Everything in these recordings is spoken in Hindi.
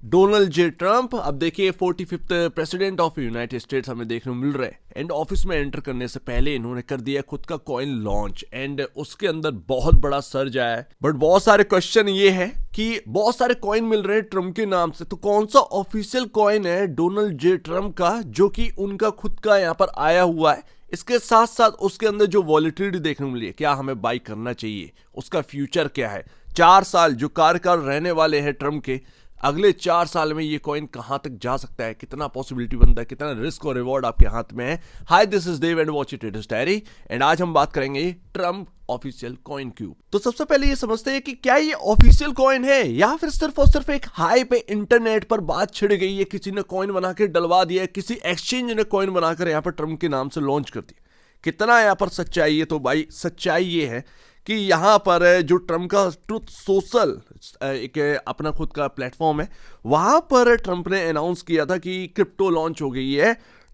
डोनाल्ड जे ट्रंप अब देखिए 45th president of United states हमें देखने को मिल रहे हैं। एंड ऑफिस में एंटर करने से पहले इन्होंने कर दिया खुद का कॉइन लॉन्च एंड उसके अंदर बहुत बड़ा सर्ज आया है। बट बहुत सारे क्वेश्चन ये है कि बहुत सारे कॉइन मिल रहे हैं ट्रंप के नाम से, तो कौन सा ऑफिशियल कॉइन है डोनाल्ड जे ट्रंप का जो कि उनका खुद का यहाँ पर आया हुआ है। इसके साथ साथ उसके अंदर जो वॉलिटिलिटी देखने को मिली है, क्या हमें बाई करना चाहिए, उसका फ्यूचर क्या है, 4 साल जो कार्यकाल रहने वाले हैं ट्रंप के, अगले 4 साल में ये कॉइन कहां तक जा सकता है, कितना पॉसिबिलिटी बनता है, कितना रिस्क और रिवॉर्ड आपके हाथ में है। Hi, this is Dev and watch it traders diary and आज हम बात करेंगे ट्रंप ऑफिशियल कॉइन क्यूब। तो सबसे पहले ये समझते हैं कि क्या ये ऑफिशियल कॉइन है या फिर सिर्फ और सिर्फ एक हाई पे इंटरनेट पर बात छिड़ गई है, किसी ने कॉइन बना के डलवा दिया, किसी एक्सचेंज ने कॉइन बनाकर यहाँ पर ट्रंप के नाम से लॉन्च कर दिया। कितना यहाँ पर सच्चाई है? तो भाई सच्चाई ये है कि यहाँ पर जो ट्रंप का ट्रुथ सोशल एक अपना खुद का प्लेटफॉर्म है, वहां पर ट्रंप ने अनाउंस किया था कि क्रिप्टो लॉन्च हो गई है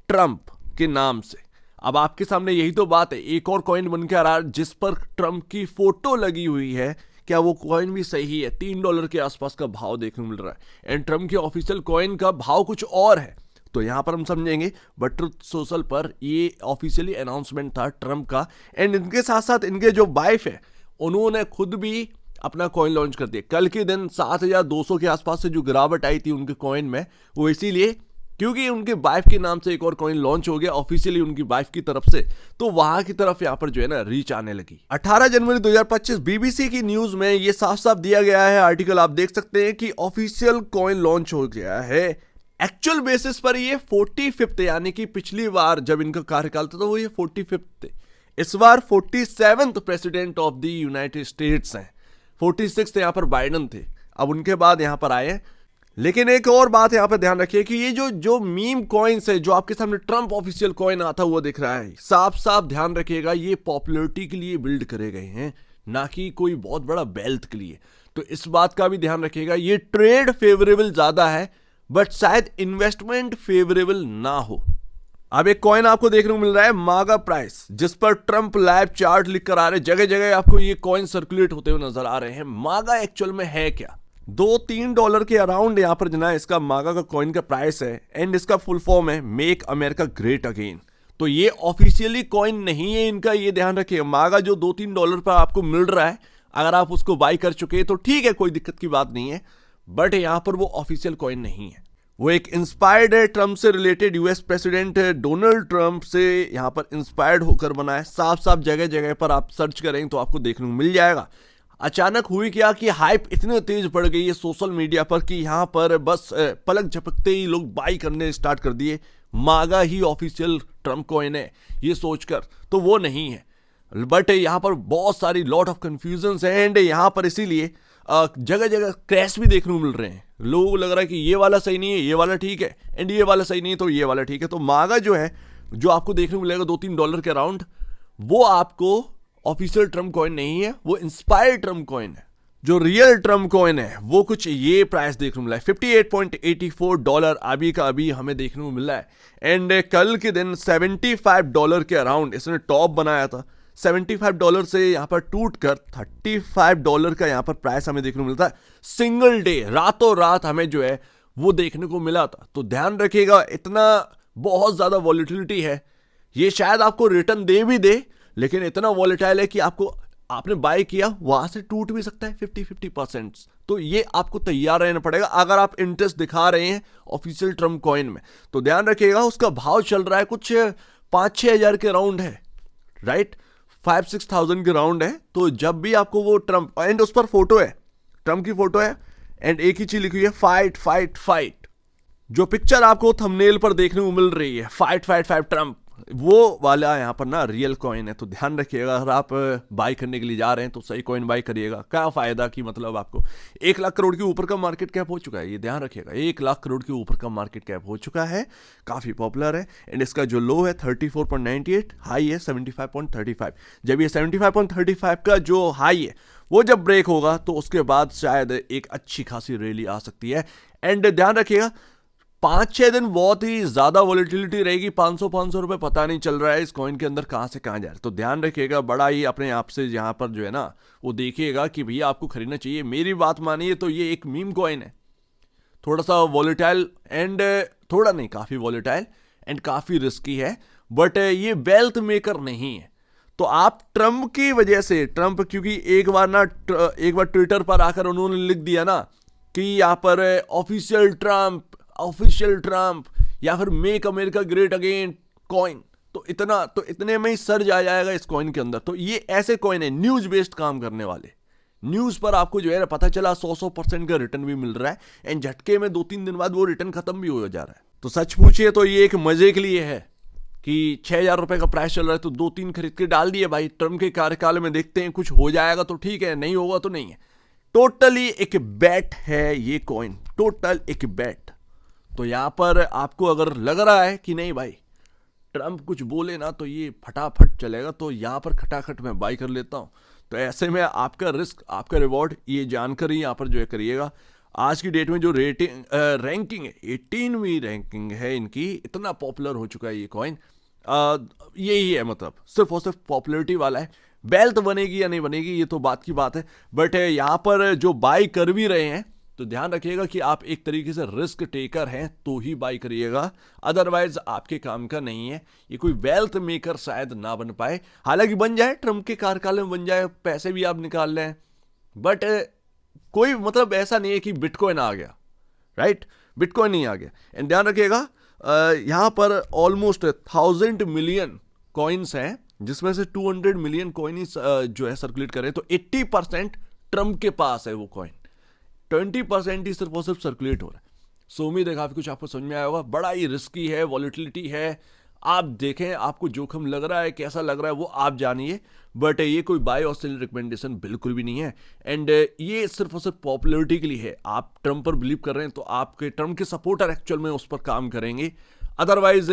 ट्रंप के नाम से। अब आपके सामने यही तो बात है, एक और कॉइन बन के आ रहा है जिस पर ट्रंप की फोटो लगी हुई है। क्या वो कॉइन भी सही है? $3 के आसपास का भाव देखने को मिल रहा है एंड ट्रंप के ऑफिशियल कॉइन का भाव कुछ और है, तो यहां पर हम समझेंगे। बट ट्रुथ सोशल पर ये ऑफिशियली अनाउंसमेंट था ट्रंप का एंड इनके साथ साथ इनके जो वाइफ है उन्होंने खुद भी अपना कॉइन लॉन्च कर दिया। कल के दिन 7,200 के आसपास से जो गिरावट आई थी उनके कॉइन में, वो इसीलिए क्योंकि उनके वाइफ के नाम से एक और कॉइन लॉन्च हो गया ऑफिशियली उनकी वाइफ की तरफ से, तो वहां की तरफ यहां पर जो है ना रीच आने लगी। 18 जनवरी 2025 बीबीसी की न्यूज में ये साफ साफ दिया गया है आर्टिकल, आप देख सकते हैं कि ऑफिशियल कॉइन लॉन्च हो गया है। एक्चुअल बेसिस पर ये 45th, यानी कि पिछली बार जब इनका कार्यकाल था तो वो ये 45th थे, इस बार 47th president of the United states हैं। 46th यहां पर बाइडन थे, अब उनके बाद यहां पर आए। लेकिन एक और बात यहां पर ध्यान रखिए कि ये जो मीम कॉइन्स है, जो आपके सामने ट्रंप ऑफिशियल कॉइन आता हुआ दिख रहा है, साफ साफ ध्यान रखिएगा ये पॉपुलैरिटी के लिए बिल्ड करे गए हैं, ना कि कोई बहुत बड़ा वेल्थ के लिए। तो इस बात का भी ध्यान रखिएगा, ये ट्रेड फेवरेबल ज्यादा है बट शायद इन्वेस्टमेंट फेवरेबल ना हो। अब एक कॉइन आपको देखने को मिल रहा है मागा प्राइस, जिस पर ट्रंप लाइव चार्ट लिख कर आ रहे हैं, जगह जगह आपको ये कॉइन सर्कुलेट होते हुए नजर आ रहे हैं। मागा एक्चुअल में है क्या? $2-3 के अराउंड यहां पर जना इसका मागा का कॉइन का प्राइस है एंड इसका फुल फॉर्म है मेक अमेरिका ग्रेट अगेन। तो ये ऑफिशियली कॉइन नहीं है इनका, ये ध्यान रखिए। मागा जो $2-3 पर आपको मिल रहा है, अगर आप उसको बाई कर चुके हैं तो ठीक है, कोई दिक्कत की बात नहीं है, बट यहां पर वो ऑफिशियल कॉइन नहीं है। वो एक इंस्पायर्ड है ट्रंप से related, US president Donald Trump से यहां पर इंस्पायर्ड होकर बना है। साफ साफ जगह जगह पर आप सर्च करेंगे तो आपको देखने को मिल जाएगा। अचानक हुई क्या कि हाइप इतनी तेज बढ़ गई है सोशल मीडिया पर कि यहां पर बस पलक झपकते ही लोग बाई करने स्टार्ट कर दिए, मागा ही ऑफिशियल ट्रंप कॉइन है ये सोचकर, तो वो नहीं है। बट यहां पर बहुत सारी लॉट ऑफ कंफ्यूजन है एंड यहां पर इसीलिए जगह जगह क्रैश भी देखने को मिल रहे हैं। लोगों को लग रहा है कि ये वाला सही नहीं है, ये वाला ठीक है, एंड ये वाला सही नहीं है तो ये वाला ठीक है। तो मागा जो है, जो आपको देखने को मिलेगा $2-3 के अराउंड, वो आपको ऑफिशियल ट्रंप कॉइन नहीं है, वो इंस्पायर्ड ट्रंप कॉइन है। जो रियल ट्रंप कॉइन है वो कुछ ये प्राइस देखने को मिला है, $58.84 अभी का अभी हमें देखने को मिला है। एंड कल के दिन $75 के अराउंड इसने टॉप बनाया था। $75 से यहां पर टूट कर $35 का यहां पर प्राइस हमें देखने को मिलता है। सिंगल डे, रातों रात हमें जो है वो देखने को मिला था। तो ध्यान रखिएगा, इतना बहुत ज्यादा वॉलिटिलिटी है, ये शायद आपको रिटर्न दे भी दे, लेकिन इतना वॉलेटाइल है कि आपने बाय किया वहां से टूट भी सकता है 50-50%। तो ये आपको तैयार रहना पड़ेगा अगर आप इंटरेस्ट दिखा रहे हैं ऑफिशियल ट्रंप कॉइन में। तो ध्यान रखिएगा, उसका भाव चल रहा है कुछ 5-6 हजार के राउंड है, राइट, 5-6 थाउजेंड के राउंड है। तो जब भी आपको वो ट्रंप, एंड उस पर फोटो है, ट्रंप की फोटो है एंड एक ही चीज लिखी हुई है, फाइट फाइट फाइट। जो पिक्चर आपको थंबनेल पर देखने को मिल रही है, फाइट फाइट फाइट ट्रंप, वो वाला यहाँ पर ना रियल कॉइन है। तो ध्यान रखिएगा, अगर आप बाई करने के लिए जा रहे हैं तो सही कॉइन बाई करिएगा। क्या फायदा कि मतलब आपको 1 लाख करोड़ के ऊपर का मार्केट कैप हो चुका है, ये ध्यान रखिएगा, 1 लाख करोड़ के ऊपर का मार्केट कैप हो चुका है, काफी पॉपुलर है। एंड इसका जो लो है 34.98, हाई है 75.35। जब ये 75.35 का जो हाई है वो जब ब्रेक होगा तो उसके बाद शायद एक अच्छी खासी रैली आ सकती है। एंड ध्यान रखिएगा, 5-6 दिन बहुत ही ज्यादा वॉलिटिलिटी रहेगी, 500 रुपए पता नहीं चल रहा है इस कॉइन के अंदर कहां से कहां जा रहा है। तो ध्यान रखिएगा, बड़ा ही अपने आप से यहां पर जो है ना वो देखिएगा कि भैया आपको खरीदना चाहिए। मेरी बात मानिए तो ये एक मीम कॉइन है, थोड़ा सा वॉलेटाइल एंड थोड़ा नहीं, काफ़ी वॉलेटाइल एंड काफ़ी रिस्की है, बट ये वेल्थ मेकर नहीं है। तो आप ट्रंप की वजह से, ट्रंप क्योंकि एक बार ट्विटर पर आकर उन्होंने लिख दिया ना कि यहाँ पर ऑफिशियल ट्रंप या फिर make America great again coin, तो इतने में ही सर्ज आ जाएगा इस कॉइन के अंदर। तो ये ऐसे कॉइन है न्यूज बेस्ड काम करने वाले, न्यूज पर आपको जो है पता चला 100% का रिटर्न भी मिल रहा है एंड झटके में 2-3 दिन बाद वो रिटर्न खत्म भी हो जा रहा है। तो सच पूछिए तो ये एक मजे के लिए है कि 6,000 रुपए का प्राइस चल रहा है तो 2-3 खरीद के डाल दिए भाई, ट्रम्प के कार्यकाल में देखते हैं कुछ हो जाएगा तो ठीक है, नहीं होगा तो नहीं है। टोटली एक बैट है ये कॉइन, टोटल एक बैट। तो यहां पर आपको अगर लग रहा है कि नहीं भाई ट्रम्प कुछ बोले ना तो ये फटाफट चलेगा, तो यहां पर खटाखट मैं बाई कर लेता हूं। तो ऐसे में आपका रिस्क आपका रिवॉर्ड ये जानकर ही यहां पर जो है करिएगा। आज की डेट में जो रैंकिंग है 18वीं रैंकिंग है इनकी, इतना पॉपुलर हो चुका है ये कॉइन। यही है, मतलब सिर्फ और सिर्फ पॉपुलरिटी वाला है। वेल्थ बनेगी या नहीं बनेगी ये तो बात की बात है, बट यहाँ पर जो बाई कर भी रहे हैं तो ध्यान रखिएगा कि आप एक तरीके से रिस्क टेकर हैं तो ही बाई करिएगा, अदरवाइज आपके काम का नहीं है। ये कोई वेल्थ मेकर शायद ना बन पाए, हालांकि बन जाए, ट्रम्प के कार्यकाल में बन जाए, पैसे भी आप निकाल लें, बट कोई मतलब ऐसा नहीं है कि बिटकॉइन आ गया, राइट? बिटकॉइन नहीं आ गया। एंड ध्यान रखिएगा यहाँ पर ऑलमोस्ट 1,000 मिलियन कॉइन्स हैं, जिसमें से 200 मिलियन कॉइन जो है सर्कुलेट कर रहे हैं, तो 80% ट्रम्प के पास है वो कॉइन, 20% ही सिर्फ और सिर्फ सर्कुलेट हो रहा है। सो उम्मीद है काफी कुछ आपको समझ में आया होगा। बड़ा ही रिस्की है, वॉलेटिलिटी है, आप देखें आपको जोखिम लग रहा है, कैसा लग रहा है वो आप जानिए, बट ये कोई बाय और सेल रिकमेंडेशन बिल्कुल भी नहीं है। एंड ये सिर्फ और सिर्फ पॉपुलरिटी के लिए है। आप ट्रम्प पर बिलीव कर रहे हैं तो आपके ट्रम्प के सपोर्टर एक्चुअल में उस पर काम करेंगे, अदरवाइज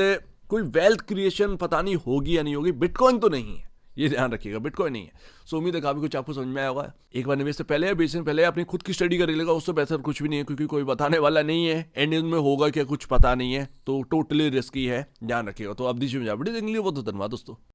कोई वेल्थ क्रिएशन पता नहीं होगी या नहीं होगी। बिटकॉइन तो नहीं है, ये ध्यान रखिएगा, बिटकॉइन नहीं है। सो उम्मीद है काफी कुछ आपको समझ में आया होगा। एक बार निवेश से पहले या बेचने से पहले अपनी खुद की स्टडी कर लेगा, उससे बेहतर कुछ भी नहीं है, क्योंकि कोई बताने वाला नहीं है, एंड में होगा क्या कुछ पता नहीं है, तो टोटली रिस्की है, ध्यान रखिएगा। तो अब दीजिए मुझे वीडियो देखने के लिए बहुत धन्यवाद दोस्तों।